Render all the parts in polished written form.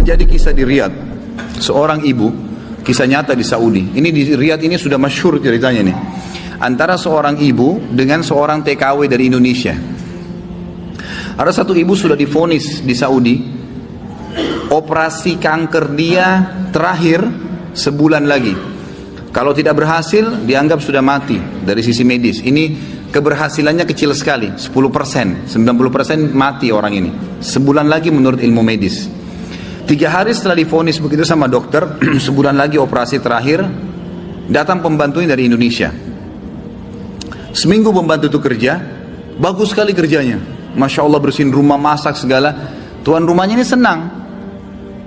Terjadi kisah di Riyadh. Seorang ibu, kisah nyata di Saudi. Ini di Riyadh ini sudah masyhur ceritanya nih. Antara seorang ibu dengan seorang TKW dari Indonesia. Ada satu ibu sudah divonis di Saudi. Operasi kanker dia terakhir sebulan lagi. Kalau tidak berhasil, dianggap sudah mati dari sisi medis. Ini keberhasilannya kecil sekali, 10%, 90% mati orang ini. Sebulan lagi menurut ilmu medis. 3 hari setelah divonis begitu sama dokter, sebulan lagi operasi terakhir, datang pembantunya dari Indonesia. Seminggu pembantu itu kerja, bagus sekali kerjanya. Masya Allah bersihin rumah, masak segala. Tuan rumahnya ini senang.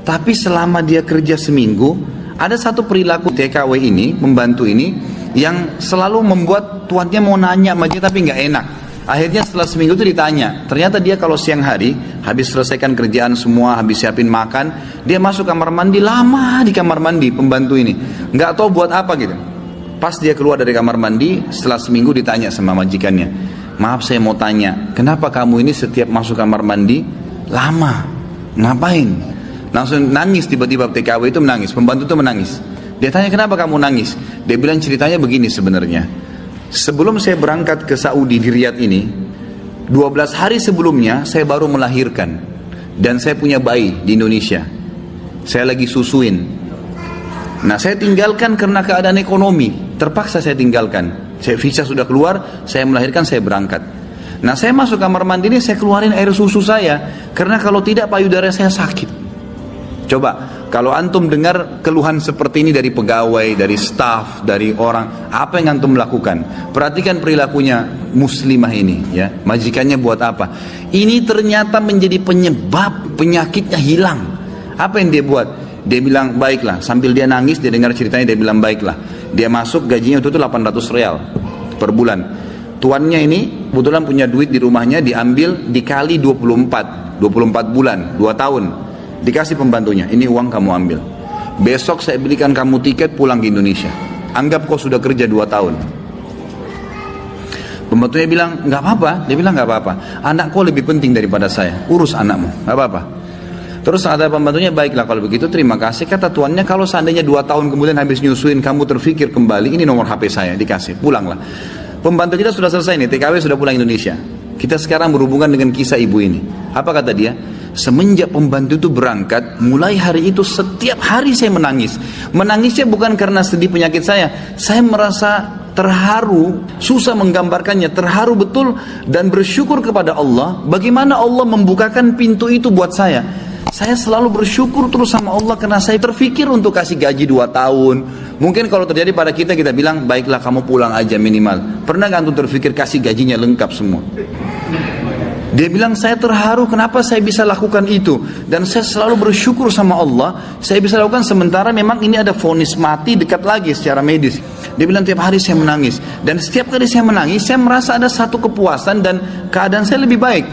Tapi selama dia kerja seminggu, ada satu perilaku TKW ini, membantu ini, yang selalu membuat tuannya mau nanya sama dia tapi nggak enak. Akhirnya setelah seminggu itu ditanya. Ternyata dia kalau siang hari, habis selesaikan kerjaan semua, habis siapin makan, dia masuk kamar mandi, lama di kamar mandi pembantu ini. Nggak tahu buat apa gitu. Pas dia keluar dari kamar mandi, setelah seminggu ditanya sama majikannya. Maaf saya mau tanya, kenapa kamu ini setiap masuk kamar mandi, lama? Ngapain? Langsung nangis tiba-tiba TKW itu menangis, pembantu itu menangis. Dia tanya kenapa kamu nangis? Dia bilang ceritanya begini sebenarnya. Sebelum saya berangkat ke Saudi di Riyadh ini, 12 hari sebelumnya saya baru melahirkan. Dan saya punya bayi di Indonesia. Saya lagi susuin. Nah saya tinggalkan karena keadaan ekonomi. Terpaksa saya tinggalkan. Saya visa sudah keluar, saya melahirkan, saya berangkat. Nah saya masuk kamar mandi ini, saya keluarin air susu saya. Karena kalau tidak payudara saya sakit. Coba, kalau antum dengar keluhan seperti ini dari pegawai, dari staf, dari orang, apa yang antum lakukan? Perhatikan perilakunya muslimah ini, ya. Majikannya buat apa? Ini ternyata menjadi penyebab penyakitnya hilang. Apa yang dia buat? Dia bilang baiklah, sambil dia nangis, dia dengar ceritanya, dia bilang baiklah. Dia masuk, gajinya itu 800 real per bulan. Tuannya ini kebetulan punya duit di rumahnya, diambil dikali 24 bulan, 2 tahun. Dikasih pembantunya, ini uang kamu ambil. Besok saya belikan kamu tiket pulang ke Indonesia. Anggap kau sudah kerja 2 tahun. Pembantunya bilang, nggak apa-apa. Dia bilang nggak apa-apa. Anak kau lebih penting daripada saya. Urus anakmu, nggak apa-apa. Terus ada pembantunya, baiklah kalau begitu terima kasih. Kata tuannya, kalau seandainya 2 tahun kemudian habis nyusuin kamu terfikir kembali, ini nomor HP saya, dikasih, pulanglah. Pembantu kita sudah selesai nih, TKW sudah pulang Indonesia. Kita sekarang berhubungan dengan kisah ibu ini. Apa kata dia? Semenjak pembantu itu berangkat, mulai hari itu setiap hari saya menangis. Menangisnya bukan karena sedih penyakit saya merasa terharu, susah menggambarkannya, terharu betul dan bersyukur kepada Allah. Bagaimana Allah membukakan pintu itu buat saya. Saya selalu bersyukur terus sama Allah karena saya terfikir untuk kasih gaji 2 tahun. Mungkin kalau terjadi pada kita, kita bilang, baiklah kamu pulang aja minimal. Pernah gak antum terfikir kasih gajinya lengkap semua? Dia bilang saya terharu kenapa saya bisa lakukan itu. Dan saya selalu bersyukur sama Allah. Saya bisa lakukan sementara memang ini ada vonis mati dekat lagi secara medis. Dia bilang tiap hari saya menangis. Dan setiap kali saya menangis saya merasa ada satu kepuasan dan keadaan saya lebih baik.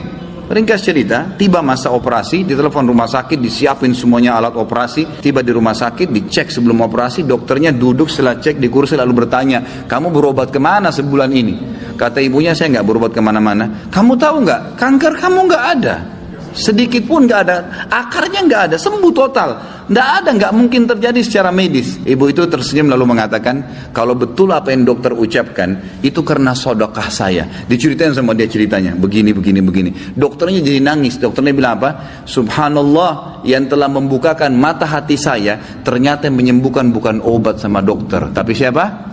Ringkas cerita, tiba masa operasi, ditelepon rumah sakit, disiapin semuanya alat operasi. Tiba di rumah sakit, dicek sebelum operasi. Dokternya duduk setelah cek di kursi lalu bertanya, kamu berobat kemana sebulan ini? Kata ibunya, saya nggak berobat kemana-mana. Kamu tahu nggak, kanker kamu nggak ada, sedikit pun nggak ada, akarnya nggak ada, sembuh total, nggak ada, nggak mungkin terjadi secara medis. Ibu itu tersenyum lalu mengatakan, kalau betul apa yang dokter ucapkan, itu karena sedekah saya. Diceritain sama dia ceritanya, begini. Dokternya jadi nangis. Dokternya bilang apa? Subhanallah, yang telah membukakan mata hati saya, ternyata yang menyembuhkan bukan obat sama dokter, tapi siapa?